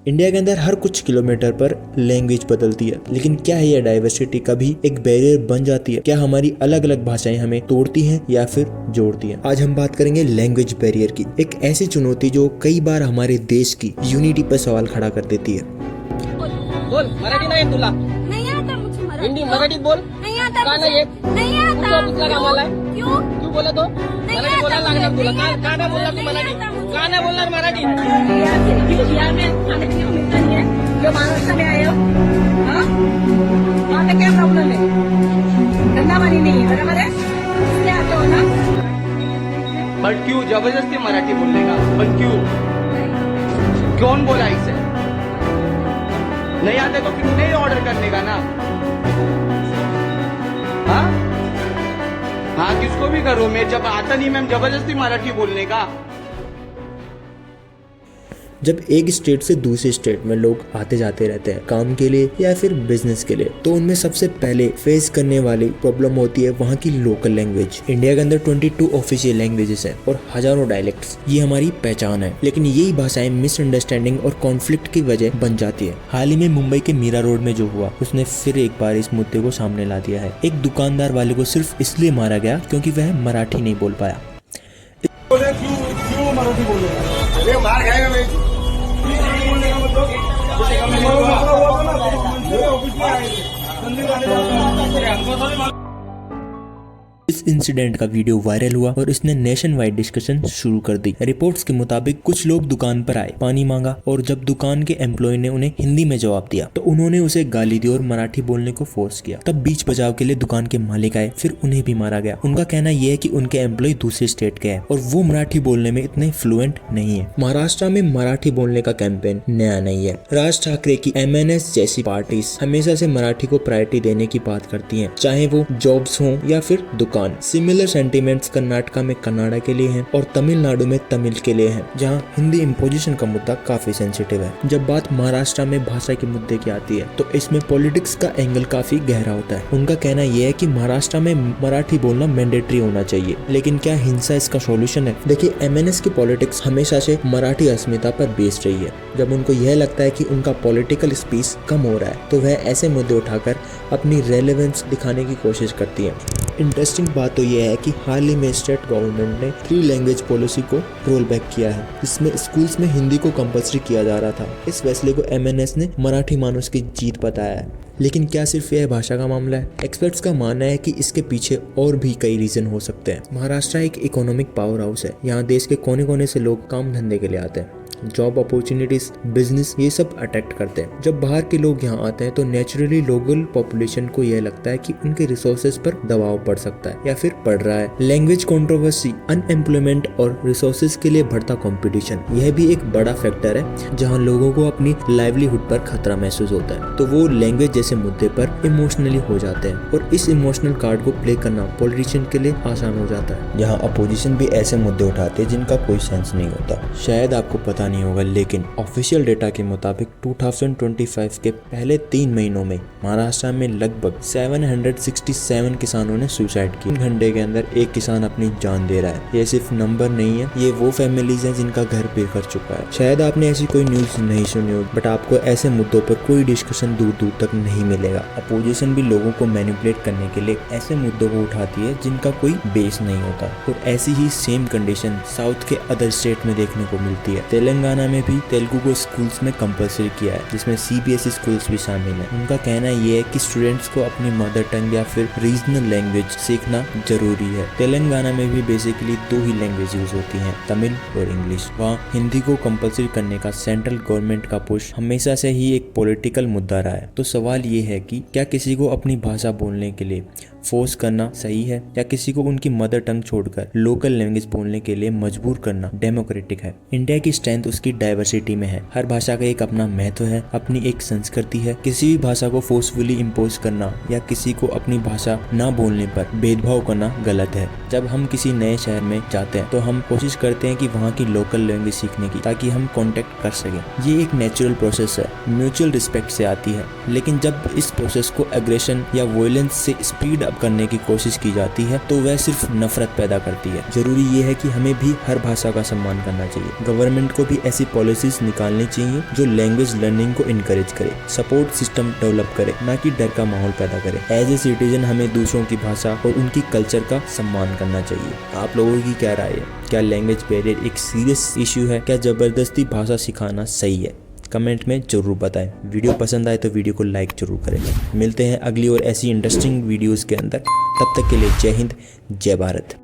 India के अंदर हर कुछ किलोमीटर पर लैंग्वेज बदलती है, लेकिन क्या है यह डाइवर्सिटी कभी एक बैरियर बन जाती है? क्या हमारी अलग अलग भाषाएं हमें तोड़ती हैं या फिर जोड़ती हैं? आज हम बात करेंगे लैंग्वेज बैरियर की, एक ऐसी चुनौती जो कई बार हमारे देश की यूनिटी पर सवाल खड़ा कर देती है। बोल मराठी नाही तुला? नहीं आता मुझे मराठी। हिंदी मराठीत बोल। नहीं आता का मुझे। नाही येत? नहीं आता। तू ऑफिसला कामाला आहे? क्यों? तू बोला तो नहीं मराठी आता बोलायला मुझे, लागणार तुला? नहीं का आता का नाही बोलणार तू मुझे, मराठी? नहीं आता मुझे। का नाही बोलणार मराठी? बिहार में खाने के लिए मिलता नहीं है, जो महाराष्ट्र में आए हो, हाँ? वहाँ पे क्या प्रॉब्लम है? धंधा पानी नहीं है, बराबर है? इसलिए आते हो ना? बट क्यों जबरदस्ती मराठी बोलने का? बट क्यों? कौन बोला इसे? नहीं आते तो फिर नहीं ऑर्डर करने का ना? हाँ हाँ, किसको भी करो, मैं जब आता नहीं मैं जबरदस्ती मराठी बोलने का? जब एक स्टेट से दूसरे स्टेट में लोग आते जाते रहते हैं काम के लिए या फिर बिजनेस के लिए, तो उनमें सबसे पहले फेस करने वाली प्रॉब्लम होती है वहाँ की लोकल लैंग्वेज। इंडिया के अंदर 22 ऑफिशियल लैंग्वेजेस हैं और हजारों डायलेक्ट्स। ये हमारी पहचान है, लेकिन यही भाषाएं मिसअंडरस्टैंडिंग और कॉन्फ्लिक्ट की वजह बन जाती है। हाल ही में मुंबई के मीरा रोड में जो हुआ, उसने फिर एक बार इस मुद्दे को सामने ला दिया है। एक दुकानदार वाले को सिर्फ इसलिए मारा गया क्योंकि वह मराठी नहीं बोल पाया। क्यों मराठी बोल रहे हैं? मार खाएगा भाई। बोलने का मतलब ऑफिस में आए थे। इस इंसिडेंट का वीडियो वायरल हुआ और इसने नेशन वाइड डिस्कशन शुरू कर दी। रिपोर्ट्स के मुताबिक कुछ लोग दुकान पर आए, पानी मांगा और जब दुकान के एम्प्लॉय ने उन्हें हिंदी में जवाब दिया तो उन्होंने उसे गाली दी और मराठी बोलने को फोर्स किया। तब बीच बचाव के लिए दुकान के मालिक आए, फिर उन्हें भी मारा गया। उनका कहना यह है कि उनके एम्प्लॉय दूसरे स्टेट के हैं और वो मराठी बोलने में इतने फ्लुएंट नहीं है। महाराष्ट्र में मराठी बोलने का कैंपेन नया नहीं है। राज ठाकरे की MNS जैसी पार्टीज हमेशा से मराठी को प्रायोरिटी देने की बात करती है, चाहे वो जॉब्स हो या फिर दुकान। सिमिलर सेंटीमेंट्स कर्नाटका में कन्नाडा के लिए हैं और तमिलनाडु में तमिल के लिए हैं, जहां हिंदी इम्पोजिशन का मुद्दा काफी सेंसिटिव है। जब बात महाराष्ट्र में भाषा के मुद्दे की आती है तो इसमें पॉलिटिक्स का एंगल काफी गहरा होता है। उनका कहना यह है कि महाराष्ट्र में मराठी बोलना मैंडेटरी होना चाहिए, लेकिन क्या हिंसा इसका सॉल्यूशन है? देखिए, MNS की पॉलिटिक्स हमेशा से मराठी अस्मिता पर बेस्ड रही है। जब उनको यह लगता है कि उनका पॉलिटिकल स्पेस कम हो रहा है तो वह ऐसे मुद्दे उठाकर अपनी रेलेवेंस दिखाने की कोशिश करती है। इंटरेस्टिंग बात तो यह है कि हाल ही में स्टेट गवर्नमेंट ने 3 लैंग्वेज पॉलिसी को रोल बैक किया है, जिसमें स्कूल्स में हिंदी को कंपल्सरी किया जा रहा था। इस फैसले को MNS ने मराठी मानुस की जीत बताया है। लेकिन क्या सिर्फ यह भाषा का मामला है? एक्सपर्ट्स का मानना है कि इसके पीछे और भी कई रीजन हो सकते हैं। महाराष्ट्र एक इकोनॉमिक पावर हाउस है। यहाँ देश के कोने कोने से लोग काम धंधे के लिए आते हैं। जॉब अपॉर्चुनिटीज, बिजनेस, ये सब अट्रैक्ट करते हैं। जब बाहर के लोग यहाँ आते हैं तो नेचुरली लोकल पॉपुलेशन को यह लगता है कि उनके रिसोर्सेज पर दबाव पड़ सकता है या फिर पड़ रहा है। लैंग्वेज कंट्रोवर्सी, अनएम्प्लॉयमेंट और रिसोर्सेज के लिए बढ़ता कंपटीशन, यह भी एक बड़ा फैक्टर है जहाँ लोगों को अपनी लाइवलीहुड पर खतरा महसूस होता है, तो वो लैंग्वेज जैसे मुद्दे पर इमोशनली हो जाते हैं और इस इमोशनल कार्ड को प्ले करना पॉलिटिशियन के लिए आसान हो जाता है। यहाँ अपोजिशन भी ऐसे मुद्दे उठाते हैं जिनका कोई सेंस नहीं होता। शायद आपको पता नहीं होगा, लेकिन ऑफिशियल डेटा के मुताबिक 2025 के पहले 3 महीनों में महाराष्ट्र में लगभग 767 किसानों ने सुसाइड किया। 3 घंटे के अंदर एक किसान अपनी जान दे रहा है। ये सिर्फ नंबर नहीं है, ये वो फैमिलीज हैं जिनका घर पे कर चुका है। शायद आपने ऐसी कोई न्यूज नहीं सुनी हो, बट आपको ऐसे मुद्दों पर कोई डिस्कशन दूर दूर तक नहीं मिलेगा। अपोजिशन भी लोगों को मैनिपुलेट करने के लिए ऐसे मुद्दों को उठाती है जिनका कोई बेस नहीं होता। और ऐसी ही सेम कंडीशन साउथ के अदर स्टेट में देखने को मिलती है। तेलंगाना में भी तेलुगु को स्कूल्स में कंपल्सरी किया है, जिसमें CBSE स्कूल्स भी शामिल हैं। उनका कहना यह है कि स्टूडेंट्स को अपनी मदर टंग या फिर रीजनल लैंग्वेज सीखना जरूरी है। तेलंगाना में भी बेसिकली 2 ही लैंग्वेज यूज होती हैं, तमिल और इंग्लिश। वहाँ हिंदी को कंपल्सरी करने का सेंट्रल गवर्नमेंट का पुश हमेशा से ही एक पॉलिटिकल मुद्दा रहा है। तो सवाल ये है कि क्या किसी को अपनी भाषा बोलने के लिए फोर्स करना सही है या किसी को उनकी मदर टंग छोड़कर लोकल लैंग्वेज बोलने के लिए मजबूर करना डेमोक्रेटिक है? इंडिया की स्ट्रेंथ उसकी डाइवर्सिटी में है। हर भाषा का एक अपना महत्व है, अपनी एक संस्कृति है। किसी भी भाषा को फोर्सफुली इम्पोज करना या किसी को अपनी भाषा ना बोलने पर भेदभाव करना गलत है। जब हम किसी नए शहर में जाते हैं तो हम कोशिश करते हैं कि वहाँ की लोकल लैंग्वेज सीखने की, ताकि हम कॉन्टेक्ट कर सकें। ये एक नेचुरल प्रोसेस है, म्यूचुअल रिस्पेक्ट से आती है। लेकिन जब इस प्रोसेस को एग्रेशन या वॉयलेंस से स्पीड अप खराब करने की कोशिश की जाती है तो वह सिर्फ नफरत पैदा करती है। जरूरी ये है कि हमें भी हर भाषा का सम्मान करना चाहिए। गवर्नमेंट को भी ऐसी पॉलिसीज निकालनी चाहिए जो लैंग्वेज लर्निंग को इनकरेज करे, सपोर्ट सिस्टम डेवलप करे, ना कि डर का माहौल पैदा करे। एज ए सिटीजन हमें दूसरों की भाषा और उनकी कल्चर का सम्मान करना चाहिए। आप लोगों की क्या राय है? क्या लैंग्वेज बैरियर एक सीरियस इश्यू है? क्या जबरदस्ती भाषा सिखाना सही है? कमेंट में जरूर बताएं। वीडियो पसंद आए तो वीडियो को लाइक जरूर करें। मिलते हैं अगली और ऐसी इंटरेस्टिंग वीडियोस के अंदर। तब तक के लिए जय हिंद, जय भारत।